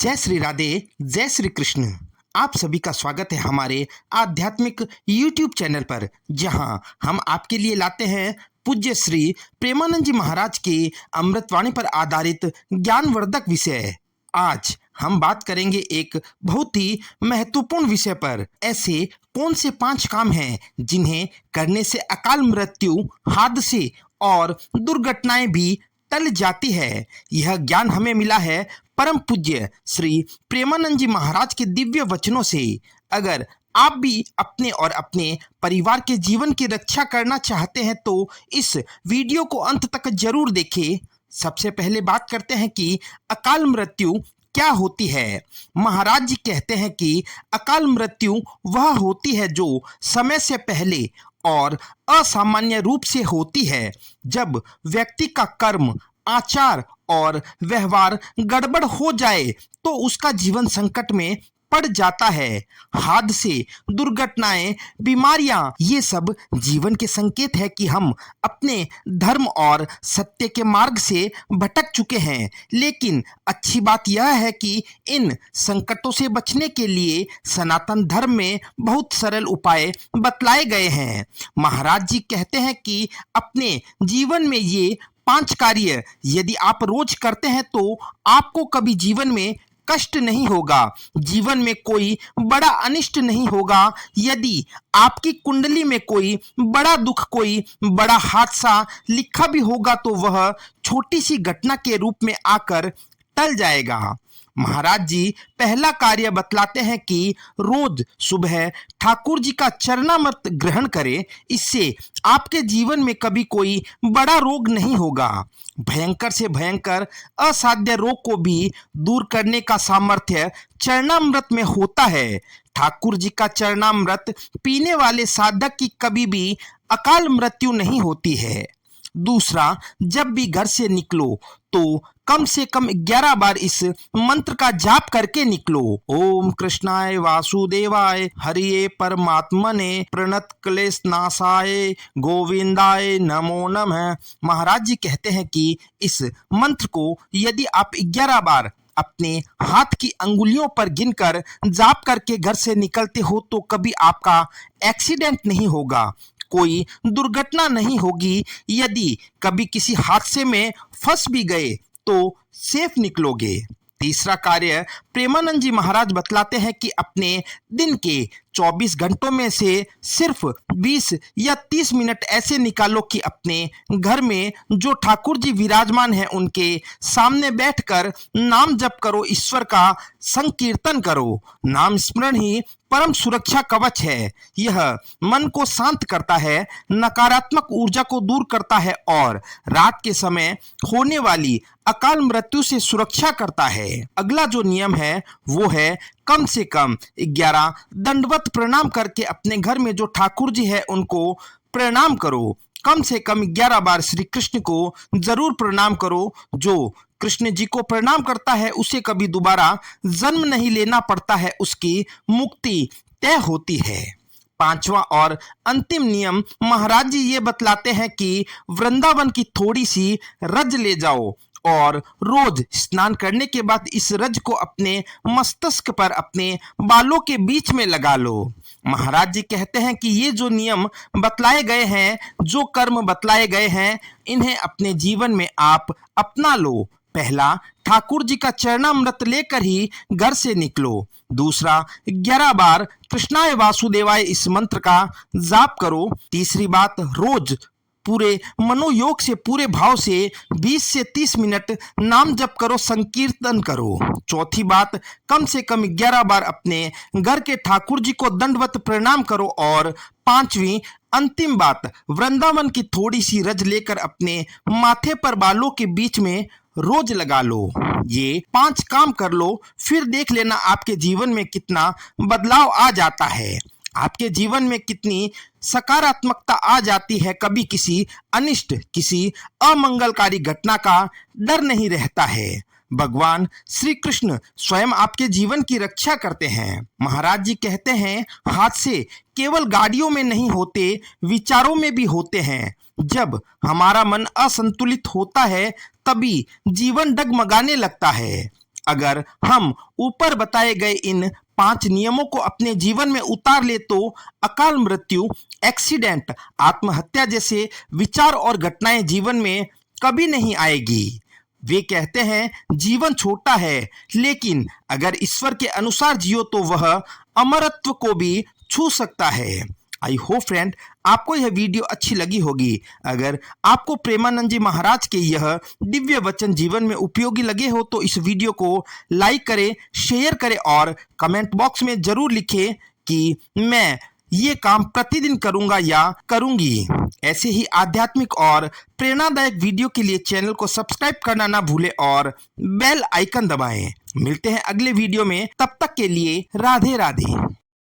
जय श्री राधे, जय श्री कृष्ण। आप सभी का स्वागत है हमारे आध्यात्मिक YouTube चैनल पर, जहां हम आपके लिए लाते हैं पूज्य श्री प्रेमानंद जी महाराज की अमृतवाणी पर आधारित ज्ञानवर्धक विषय। आज हम बात करेंगे एक बहुत ही महत्वपूर्ण विषय पर। ऐसे कौन से 5 काम हैं जिन्हें करने से अकाल मृत्यु, हादसे और दुर्घटनाएं भी टल जाती है। यह ज्ञान हमें मिला है परम पूज्य श्री प्रेमानंद जी महाराज के दिव्य वचनों से। अगर आप भी अपने और अपने परिवार के जीवन की रक्षा करना चाहते हैं तो इस वीडियो को अंत तक जरूर देखें। सबसे पहले बात करते हैं कि अकाल मृत्यु क्या होती है। महाराज जी कहते हैं कि अकाल मृत्यु वह होती है जो समय से पहले और असामान्य रूप से होती है, जब व्यक्ति का कर्म, आचार और व्यवहार गड़बड़ हो जाए तो उसका जीवन संकट में पड़ जाता है। हादसे, दुर्घटनाएं, बीमारियां, ये सब जीवन के संकेत है कि हम अपने धर्म और सत्य के मार्ग से भटक चुके हैं। लेकिन अच्छी बात यह है कि इन संकटों से बचने के लिए सनातन धर्म में बहुत सरल उपाय बतलाए गए हैं। महाराज जी कहते हैं कि अपने जीवन में ये 5 कार्य यदि आप रोज करते हैं तो आपको कभी जीवन में कष्ट नहीं होगा, जीवन में कोई बड़ा अनिष्ट नहीं होगा। यदि आपकी कुंडली में कोई बड़ा दुख, कोई बड़ा हादसा लिखा भी होगा तो वह छोटी सी घटना के रूप में आकर टल जाएगा। महाराज जी पहला कार्य बतलाते हैं कि रोज सुबह ठाकुर जी का चरणामृत ग्रहण करें। इससे आपके जीवन में कभी कोई बड़ा रोग नहीं होगा। भयंकर से भयंकर असाध्य रोग को भी दूर करने का सामर्थ्य चरणामृत में होता है। ठाकुर जी का चरणामृत पीने वाले साधक की कभी भी अकाल मृत्यु नहीं होती है। दूसरा, जब भी घर से निकलो तो कम से कम 11 बार इस मंत्र का जाप करके निकलो। ओम कृष्णाय वासुदेवाय हरिये परमात्मने प्रणत क्लेश नाशाय गोविंदाय नमो नमः। महाराज जी कहते हैं कि इस मंत्र को यदि आप 11 बार अपने हाथ की अंगुलियों पर गिनकर जाप करके घर से निकलते हो तो कभी आपका एक्सीडेंट नहीं होगा, कोई दुर्घटना नहीं होगी। यदि कभी किसी हादसे में फंस भी गए तो सेफ निकलोगे। तीसरा कार्य प्रेमानंद जी महाराज बतलाते हैं कि अपने दिन के 24 घंटों में से सिर्फ 20 या 30 मिनट ऐसे निकालो कि अपने घर में जो ठाकुर जी विराजमान हैं उनके सामने बैठकर नाम जप करो, ईश्वर का संकीर्तन करो। नाम स्मरण ही परम सुरक्षा कवच है। यह मन को शांत करता है, नकारात्मक ऊर्जा को दूर करता है और रात के समय होने वाली अकाल मृत्यु से सुरक्षा करता है। अगला जो नियम है वो है कम से कम 11 दंडवत प्रणाम करके अपने घर में जो ठाकुर जी है उनको प्रणाम करो। कम से कम 11 बार श्री कृष्ण को जरूर प्रणाम करो। जो कृष्ण जी को प्रणाम करता है उसे कभी दोबारा जन्म नहीं लेना पड़ता है, उसकी मुक्ति तय होती है। 5वां और अंतिम नियम महाराज जी ये बतलाते हैं कि वृंदावन की थोड़ी सी रज ले जाओ और रोज स्नान करने के बाद इस रज को अपने मस्तिष्क पर, अपने बालों के बीच में लगा लो। महाराज जी कहते हैं कि ये जो नियम बतलाए गए हैं, जो कर्म बतलाए गए हैं, इन्हें अपने जीवन में आप अपना लो। पहला, ठाकुर जी का चरणामृत लेकर ही घर से निकलो। दूसरा, 11 बार कृष्णाय वासुदेवाय इस मंत्र का जाप करो। तीसरी बात, रोज पूरे मनोयोग से, पूरे भाव से 20 से 30 मिनट नाम जप करो, संकीर्तन करो। चौथी बात, कम से कम 11 बार अपने घर के ठाकुर जी को दंडवत प्रणाम करो। और 5वीं अंतिम बात, वृंदावन की थोड़ी सी रज लेकर अपने माथे पर बालों के बीच में रोज लगा लो। ये 5 काम कर लो, फिर देख लेना आपके जीवन में कितना बदलाव आ जाता है, आपके जीवन में कितनी सकारात्मकता आ जाती है। कभी किसी अनिष्ट, किसी अमंगलकारी घटना का डर नहीं रहता है। भगवान श्री कृष्ण स्वयं आपके जीवन की रक्षा करते हैं। महाराज जी कहते हैं, हादसे केवल गाड़ियों में नहीं होते, विचारों में भी होते हैं। जब हमारा मन असंतुलित होता है तभी जीवन डगमगाने लगता है। अगर हम ऊपर बताए गए इन 5 नियमों को अपने जीवन में उतार ले तो अकाल मृत्यु, एक्सीडेंट, आत्महत्या जैसे विचार और घटनाएं जीवन में कभी नहीं आएगी। वे कहते हैं जीवन छोटा है, लेकिन अगर ईश्वर के अनुसार जियो तो वह अमरत्व को भी छू सकता है। आई होप फ्रेंड आपको यह वीडियो अच्छी लगी होगी। अगर आपको प्रेमानंद जी महाराज के यह दिव्य वचन जीवन में उपयोगी लगे हो तो इस वीडियो को लाइक करें, शेयर करें और कमेंट बॉक्स में जरूर लिखें कि मैं ये काम प्रतिदिन करूंगा या करूंगी। ऐसे ही आध्यात्मिक और प्रेरणादायक वीडियो के लिए चैनल को सब्सक्राइब करना ना भूलें और बेल आइकन दबाएं। मिलते हैं अगले वीडियो में, तब तक के लिए राधे राधे।